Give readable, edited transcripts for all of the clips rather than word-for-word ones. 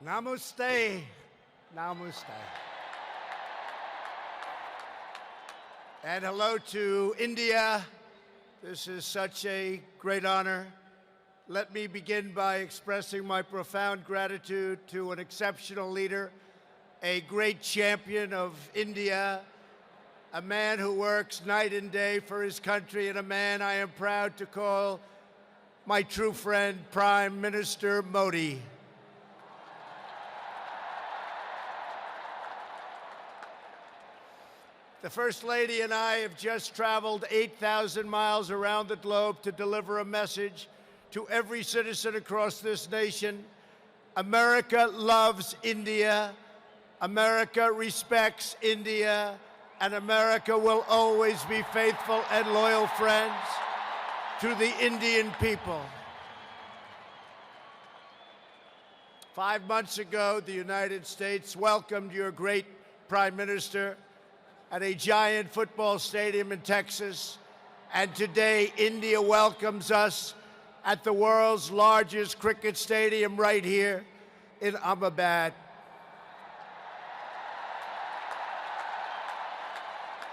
Namaste. Namaste. And hello to India. This is such a great honor. Let me begin by expressing my profound gratitude to an exceptional leader, a great champion of India, a man who works night and day for his country, and a man I am proud to call my true friend, Prime Minister Modi. The First Lady and I have just traveled 8,000 miles around the globe to deliver a message to every citizen across this nation. America loves India, America respects India, and America will always be faithful and loyal friends to the Indian people. 5 months ago, the United States welcomed your great Prime Minister at a giant football stadium in Texas. And today, India welcomes us at the world's largest cricket stadium right here in Ahmedabad.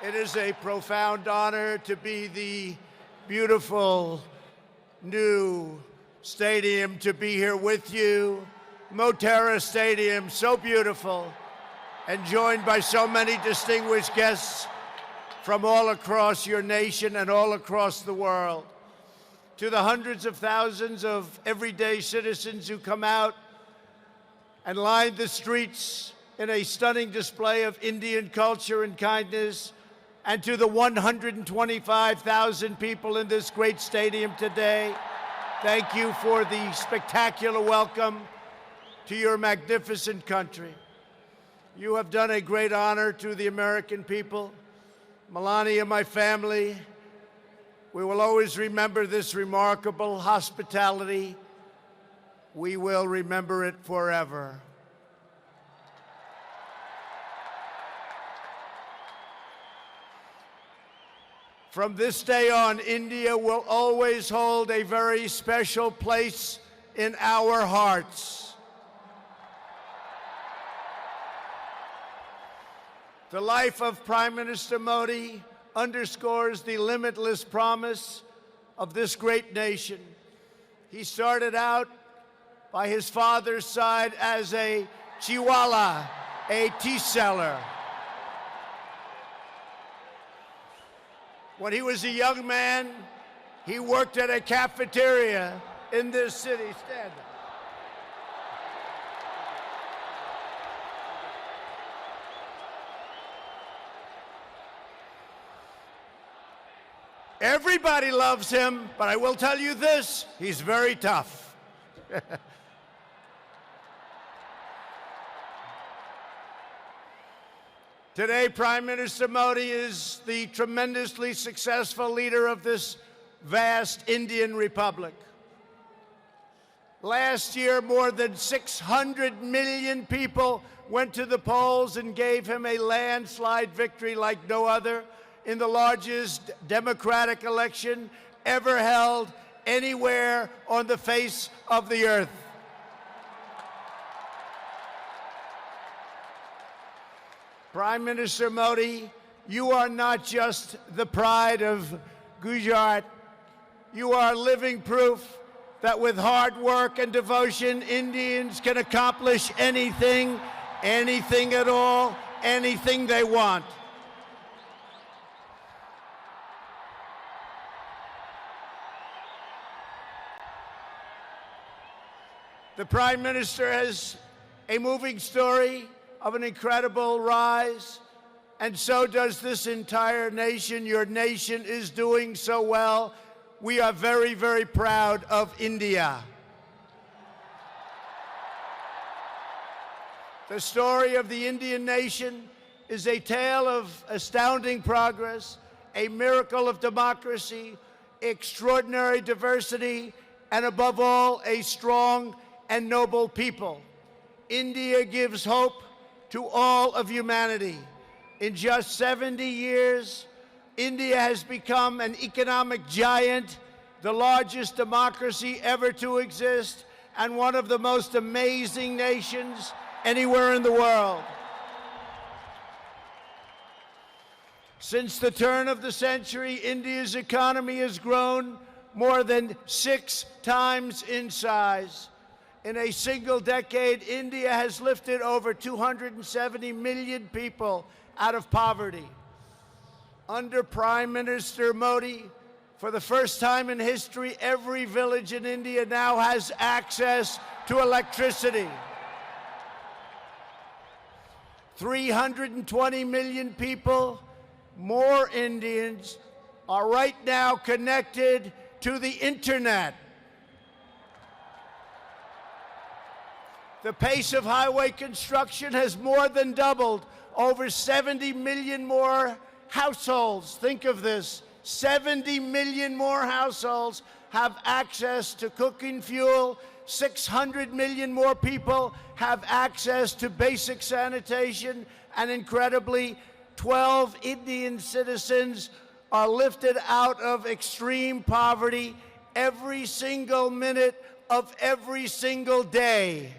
It is a profound honor to be the beautiful new stadium, to be here with you. Motera Stadium, so beautiful, and joined by so many distinguished guests from all across your nation and all across the world. To the hundreds of thousands of everyday citizens who come out and line the streets in a stunning display of Indian culture and kindness, and to the 125,000 people in this great stadium today, thank you for the spectacular welcome to your magnificent country. You have done a great honor to the American people. Melania, my family, we will always remember this remarkable hospitality. We will remember it forever. From this day on, India will always hold a very special place in our hearts. The life of Prime Minister Modi underscores the limitless promise of this great nation. He started out by his father's side as a chiwala, a tea seller. When he was a young man, he worked at a cafeteria in this city. Stand up. Everybody loves him, but I will tell you this, he's very tough. Today, Prime Minister Modi is the tremendously successful leader of this vast Indian republic. Last year, more than 600 million people went to the polls and gave him a landslide victory like no other in the largest democratic election ever held anywhere on the face of the earth. Prime Minister Modi, you are not just the pride of Gujarat. You are living proof that with hard work and devotion, Indians can accomplish anything, anything at all, anything they want. The Prime Minister has a moving story of an incredible rise, and so does this entire nation. Your nation is doing so well. We are very, very proud of India. The story of the Indian nation is a tale of astounding progress, a miracle of democracy, extraordinary diversity, and above all, a strong and noble people. India gives hope to all of humanity. In just 70 years, India has become an economic giant, the largest democracy ever to exist, and one of the most amazing nations anywhere in the world. Since the turn of the century, India's economy has grown more than 6 times in size. In a single decade, India has lifted over 270 million people out of poverty. Under Prime Minister Modi, for the first time in history, every village in India now has access to electricity. 320 million people, more Indians, are right now connected to the internet. The pace of highway construction has more than doubled. Over 70 million more households, think of this, 70 million more households have access to cooking fuel. 600 million more people have access to basic sanitation. And incredibly, 12 Indian citizens are lifted out of extreme poverty every single minute of every single day.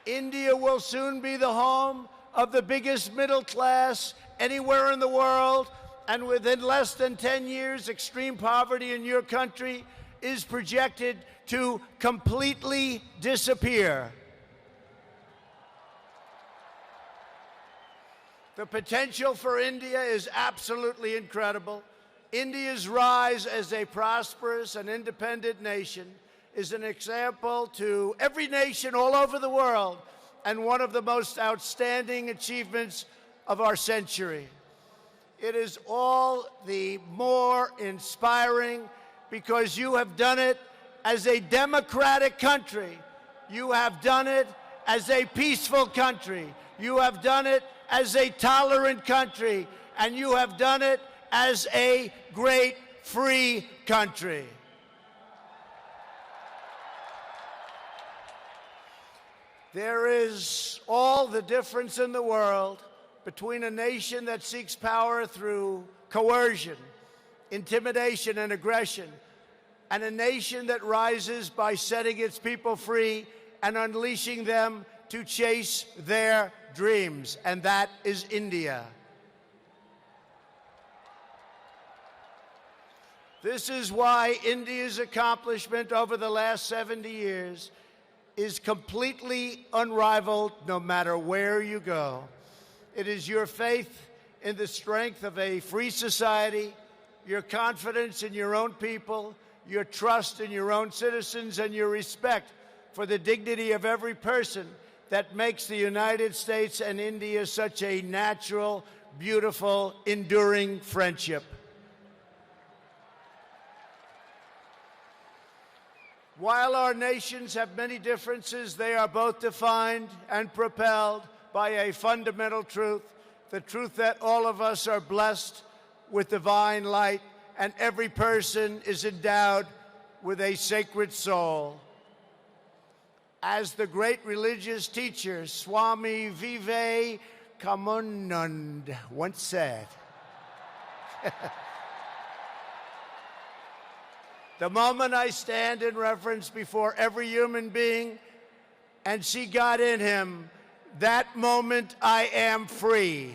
India will soon be the home of the biggest middle class anywhere in the world, and within less than 10 years, extreme poverty in your country is projected to completely disappear. The potential for India is absolutely incredible. India's rise as a prosperous and independent nation is an example to every nation all over the world and one of the most outstanding achievements of our century. It is all the more inspiring because you have done it as a democratic country. You have done it as a peaceful country. You have done it as a tolerant country. And you have done it as a great free country. There is all the difference in the world between a nation that seeks power through coercion, intimidation, and aggression, and a nation that rises by setting its people free and unleashing them to chase their dreams, and that is India. This is why India's accomplishment over the last 70 years is completely unrivaled no matter where you go. It is your faith in the strength of a free society, your confidence in your own people, your trust in your own citizens, and your respect for the dignity of every person that makes the United States and India such a natural, beautiful, enduring friendship. While our nations have many differences, they are both defined and propelled by a fundamental truth, the truth that all of us are blessed with divine light and every person is endowed with a sacred soul. As the great religious teacher Swami Vivekananda once said, the moment I stand in reverence before every human being and see God in him, that moment I am free.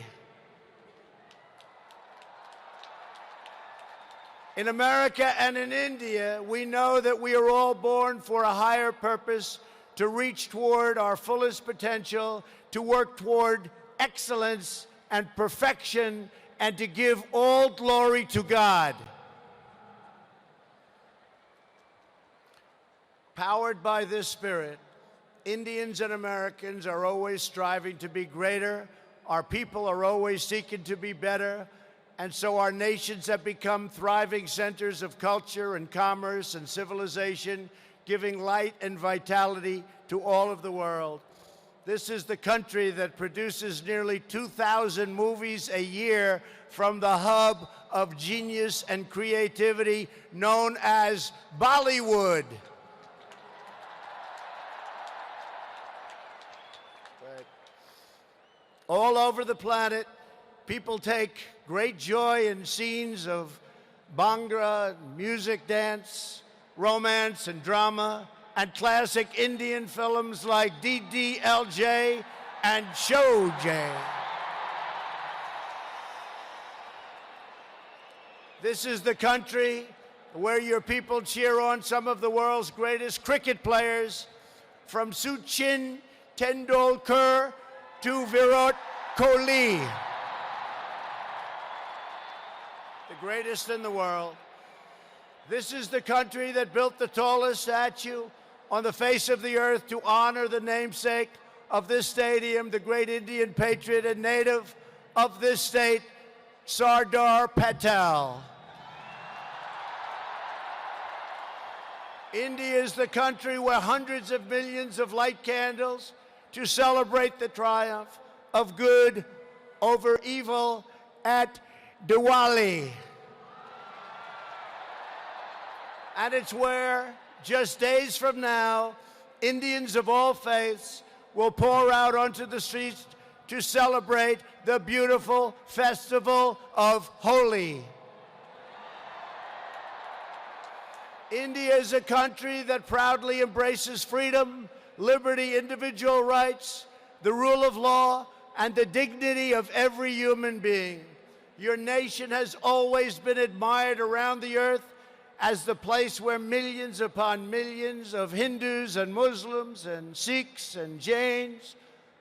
In America and in India, we know that we are all born for a higher purpose, to reach toward our fullest potential, to work toward excellence and perfection, and to give all glory to God. Powered by this spirit, Indians and Americans are always striving to be greater. Our people are always seeking to be better. And so our nations have become thriving centers of culture and commerce and civilization, giving light and vitality to all of the world. This is the country that produces nearly 2,000 movies a year from the hub of genius and creativity known as Bollywood. All over the planet, people take great joy in scenes of Bhangra, music, dance, romance and drama, and classic Indian films like DDLJ and Showjay. This is the country where your people cheer on some of the world's greatest cricket players, from Sachin Tendulkar to Virat Kohli, the greatest in the world. This is the country that built the tallest statue on the face of the earth to honor the namesake of this stadium, the great Indian patriot and native of this state, Sardar Patel. India is the country where hundreds of millions of light candles to celebrate the triumph of good over evil at Diwali. And it's where, just days from now, Indians of all faiths will pour out onto the streets to celebrate the beautiful festival of Holi. India is a country that proudly embraces freedom, liberty, individual rights, the rule of law, and the dignity of every human being. Your nation has always been admired around the earth as the place where millions upon millions of Hindus and Muslims and Sikhs and Jains,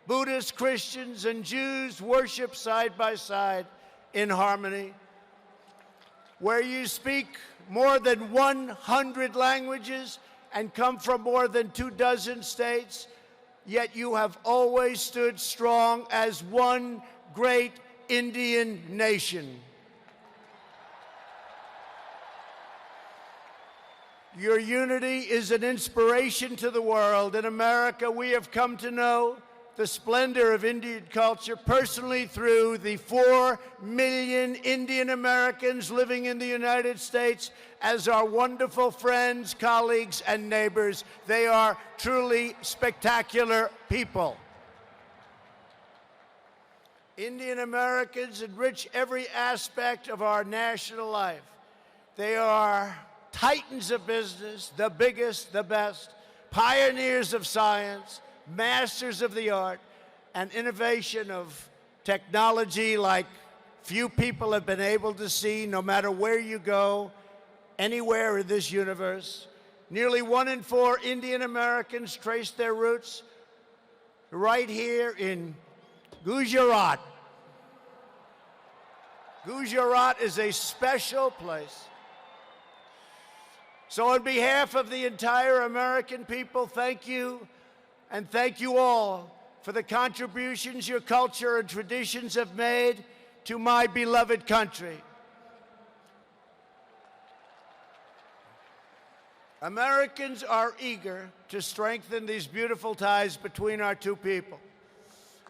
Buddhists, Christians, and Jews worship side by side in harmony, where you speak more than 100 languages and come from more than 24 states, yet you have always stood strong as one great Indian nation. Your unity is an inspiration to the world. In America, we have come to know the splendor of Indian culture personally through the 4 million Indian Americans living in the United States as our wonderful friends, colleagues, and neighbors. They are truly spectacular people. Indian Americans enrich every aspect of our national life. They are titans of business, the biggest, the best, pioneers of science, masters of the art, and innovation of technology like few people have been able to see, no matter where you go, anywhere in this universe. Nearly 1 in 4 Indian Americans trace their roots right here in Gujarat. Gujarat is a special place. So on behalf of the entire American people, thank you, and thank you all for the contributions your culture and traditions have made to my beloved country. Americans are eager to strengthen these beautiful ties between our two people.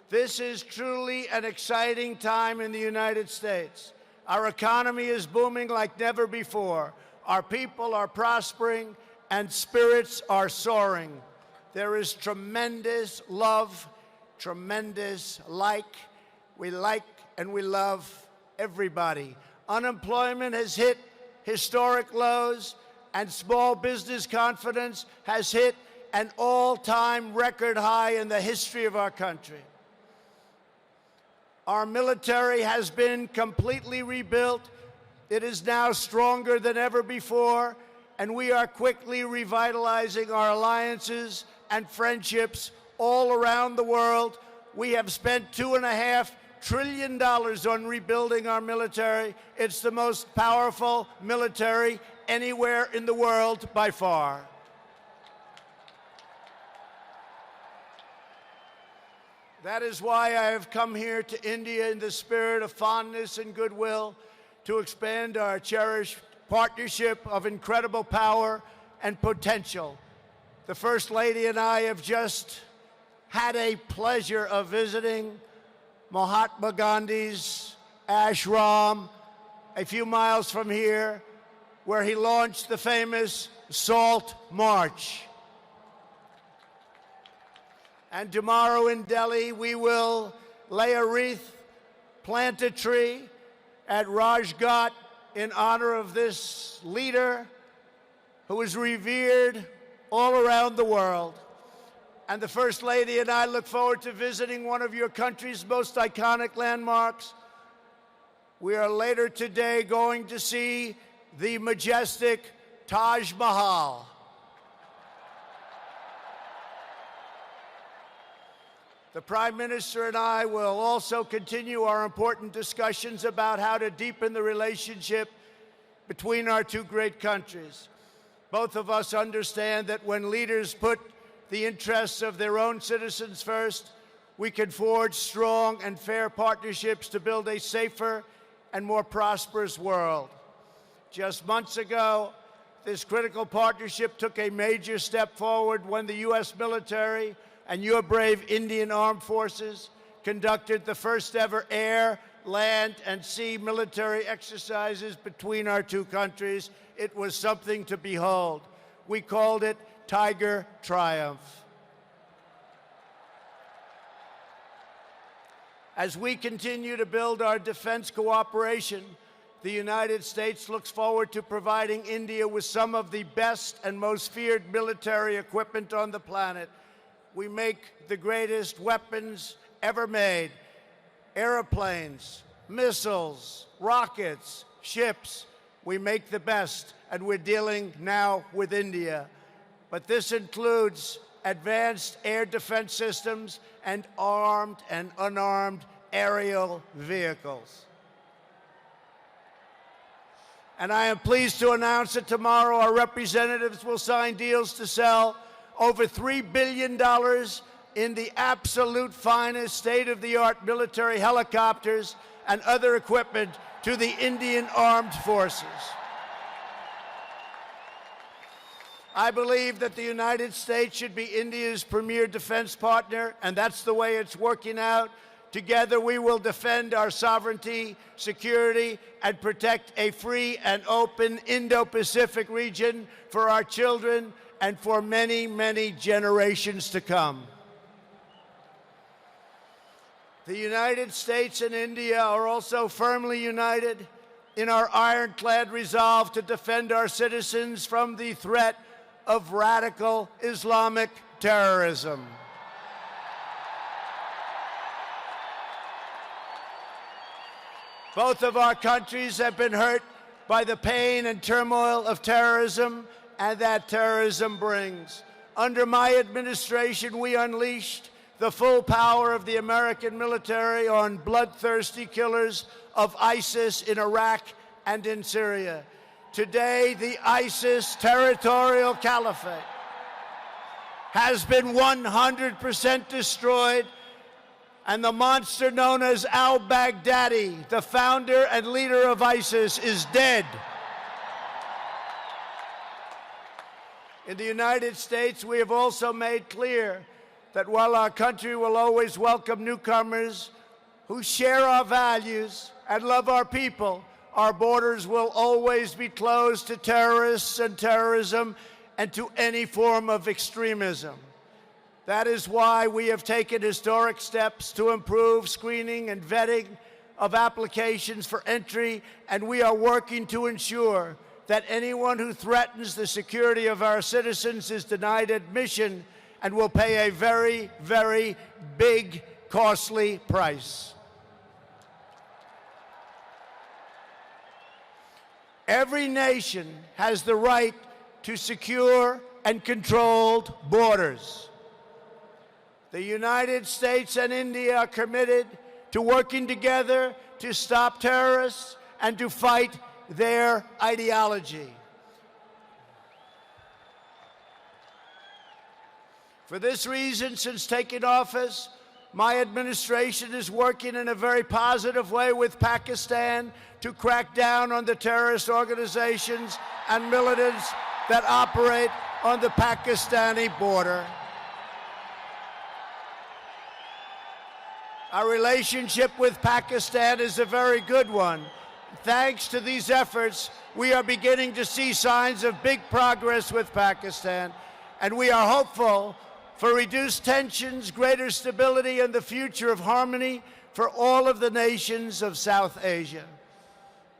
This is truly an exciting time in the United States. Our economy is booming like never before. Our people are prospering and spirits are soaring. There is tremendous love, tremendous we like and we love everybody. Unemployment has hit historic lows, and small business confidence has hit an all-time record high in the history of our country. Our military has been completely rebuilt. It is now stronger than ever before, and we are quickly revitalizing our alliances and friendships all around the world. We have spent $2.5 trillion on rebuilding our military. It's the most powerful military anywhere in the world by far. That is why I have come here to India in the spirit of fondness and goodwill to expand our cherished partnership of incredible power and potential. The First Lady and I have just had a pleasure of visiting Mahatma Gandhi's ashram a few miles from here, where he launched the famous Salt March. And tomorrow in Delhi, we will lay a wreath, plant a tree at Rajghat in honor of this leader who is revered all around the world. And the First Lady and I look forward to visiting one of your country's most iconic landmarks. We are later today going to see the majestic Taj Mahal. The Prime Minister and I will also continue our important discussions about how to deepen the relationship between our two great countries. Both of us understand that when leaders put the interests of their own citizens first, we can forge strong and fair partnerships to build a safer and more prosperous world. Just months ago, this critical partnership took a major step forward when the U.S. military and your brave Indian Armed Forces conducted the first ever air, land, and sea military exercises between our two countries. It was something to behold. We called it Tiger Triumph. As we continue to build our defense cooperation, the United States looks forward to providing India with some of the best and most feared military equipment on the planet. We make the greatest weapons ever made: airplanes, missiles, rockets, ships. We make the best, and we're dealing now with India. But this includes advanced air defense systems and armed and unarmed aerial vehicles. And I am pleased to announce that tomorrow our representatives will sign deals to sell over $3 billion in the absolute finest state-of-the-art military helicopters and other equipment to the Indian Armed Forces. I believe that the United States should be India's premier defense partner, and that's the way it's working out. Together, we will defend our sovereignty, security, and protect a free and open Indo-Pacific region for our children and for many, many generations to come. The United States and India are also firmly united in our ironclad resolve to defend our citizens from the threat of radical Islamic terrorism. Both of our countries have been hurt by the pain and turmoil of terrorism and that terrorism brings. Under my administration, we unleashed the full power of the American military on bloodthirsty killers of ISIS in Iraq and in Syria. Today, the ISIS territorial caliphate has been 100% destroyed, and the monster known as al-Baghdadi, the founder and leader of ISIS, is dead. In the United States, we have also made clear that while our country will always welcome newcomers who share our values and love our people, our borders will always be closed to terrorists and terrorism and to any form of extremism. That is why we have taken historic steps to improve screening and vetting of applications for entry, and we are working to ensure that anyone who threatens the security of our citizens is denied admission and will pay a very, very big, costly price. Every nation has the right to secure and controlled borders. The United States and India are committed to working together to stop terrorists and to fight their ideology. For this reason, since taking office, my administration is working in a very positive way with Pakistan to crack down on the terrorist organizations and militants that operate on the Pakistani border. Our relationship with Pakistan is a very good one. Thanks to these efforts, we are beginning to see signs of big progress with Pakistan, and we are hopeful for reduced tensions, greater stability, and the future of harmony for all of the nations of South Asia.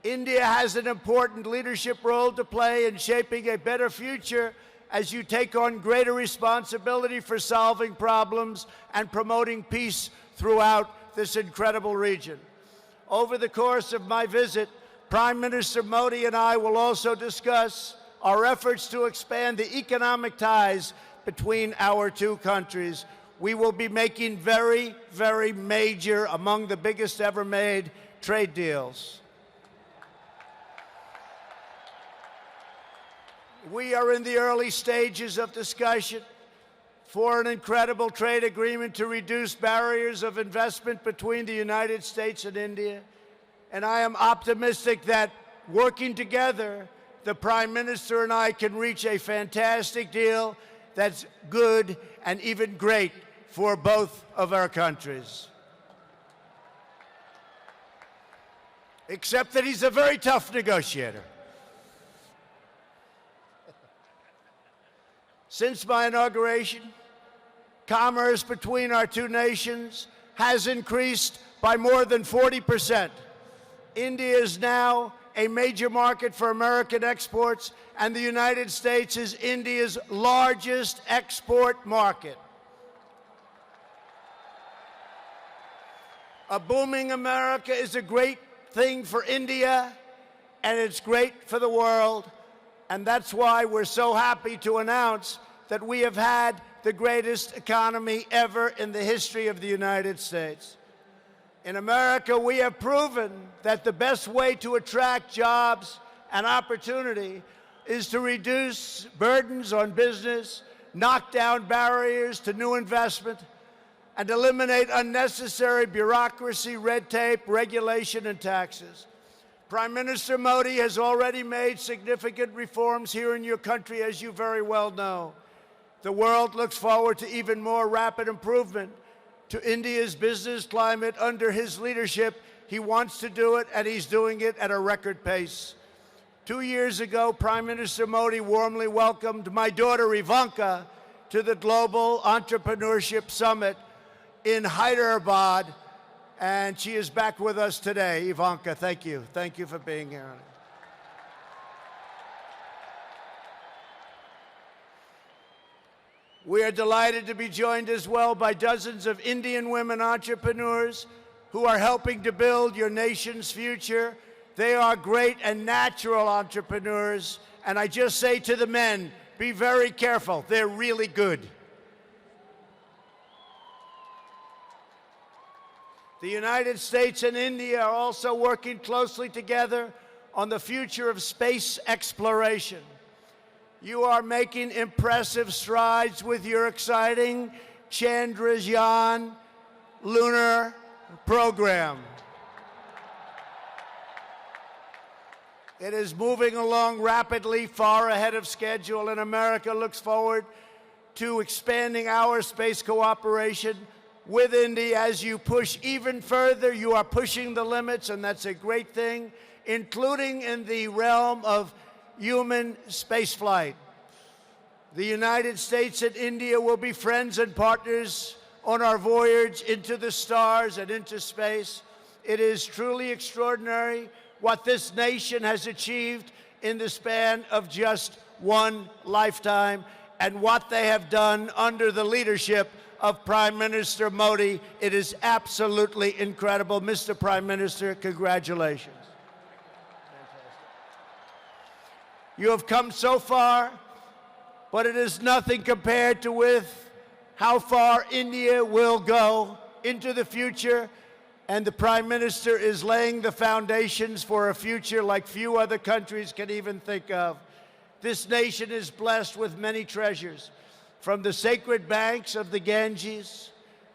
India has an important leadership role to play in shaping a better future as you take on greater responsibility for solving problems and promoting peace throughout this incredible region. Over the course of my visit, Prime Minister Modi and I will also discuss our efforts to expand the economic ties between our two countries. We will be making very, very major, among the biggest ever made, trade deals. We are in the early stages of discussion for an incredible trade agreement to reduce barriers of investment between the United States and India. And I am optimistic that working together, the Prime Minister and I can reach a fantastic deal that's good and even great for both of our countries. Except that he's a very tough negotiator. Since my inauguration, commerce between our two nations has increased by more than 40%. India is now a major market for American exports, and the United States is India's largest export market. A booming America is a great thing for India, and it's great for the world, and that's why we're so happy to announce that we have had the greatest economy ever in the history of the United States. In America, we have proven that the best way to attract jobs and opportunity is to reduce burdens on business, knock down barriers to new investment, and eliminate unnecessary bureaucracy, red tape, regulation, and taxes. Prime Minister Modi has already made significant reforms here in your country, as you very well know. The world looks forward to even more rapid improvement to India's business climate under his leadership. He wants to do it, and he's doing it at a record pace. 2 years ago, Prime Minister Modi warmly welcomed my daughter Ivanka to the Global Entrepreneurship Summit in Hyderabad, and she is back with us today. Ivanka, thank you. Thank you for being here. We are delighted to be joined as well by dozens of Indian women entrepreneurs who are helping to build your nation's future. They are great and natural entrepreneurs, and I just say to the men, be very careful. They're really good. The United States and India are also working closely together on the future of space exploration. You are making impressive strides with your exciting Chandrayaan lunar program. It is moving along rapidly, far ahead of schedule, and America looks forward to expanding our space cooperation with India. As you push even further, you are pushing the limits, and that's a great thing, including in the realm of human spaceflight. The United States and India will be friends and partners on our voyage into the stars and into space. It is truly extraordinary what this nation has achieved in the span of just one lifetime, and what they have done under the leadership of Prime Minister Modi. It is absolutely incredible. Mr. Prime Minister, congratulations. You have come so far, but it is nothing compared to with how far India will go into the future, and the Prime Minister is laying the foundations for a future like few other countries can even think of. This nation is blessed with many treasures, from the sacred banks of the Ganges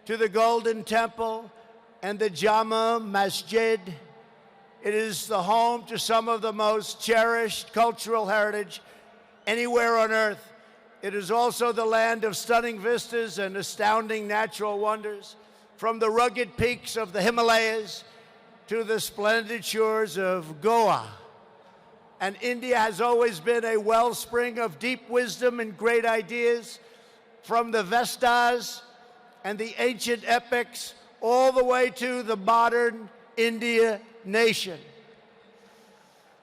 to the Golden Temple and the Jama Masjid. It is the home to some of the most cherished cultural heritage anywhere on earth. It is also the land of stunning vistas and astounding natural wonders, from the rugged peaks of the Himalayas to the splendid shores of Goa. And India has always been a wellspring of deep wisdom and great ideas, from the Vestas and the ancient epics all the way to the modern India nation.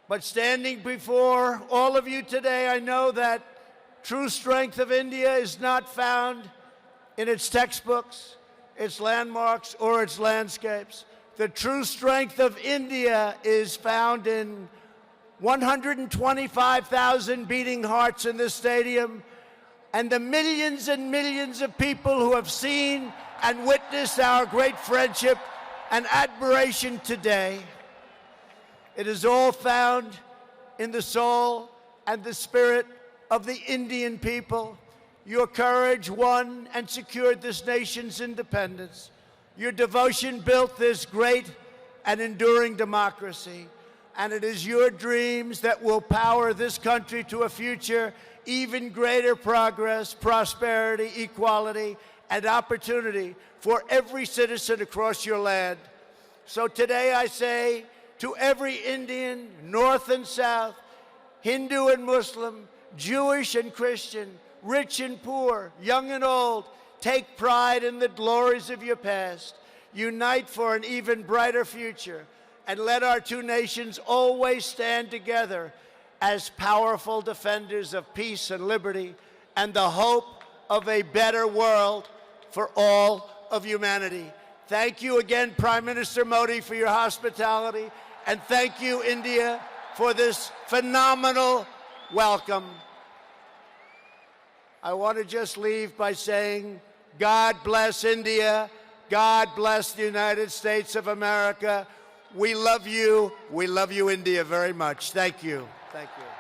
But standing before all of you today, I know that true strength of India is not found in its textbooks, its landmarks, or its landscapes. The true strength of India is found in 125,000 beating hearts in this stadium, and the millions and millions of people who have seen and witnessed our great friendship and admiration today. It is all found in the soul and the spirit of the Indian people. Your courage won and secured this nation's independence. Your devotion built this great and enduring democracy. And it is your dreams that will power this country to a future, even greater progress, prosperity, equality, and opportunity for every citizen across your land. So today I say to every Indian, North and South, Hindu and Muslim, Jewish and Christian, rich and poor, young and old, take pride in the glories of your past. Unite for an even brighter future. And let our two nations always stand together as powerful defenders of peace and liberty and the hope of a better world for all of humanity. Thank you again, Prime Minister Modi, for your hospitality. And thank you, India, for this phenomenal welcome. I want to just leave by saying, God bless India. God bless the United States of America. We love you, India, very much. Thank you. Thank you.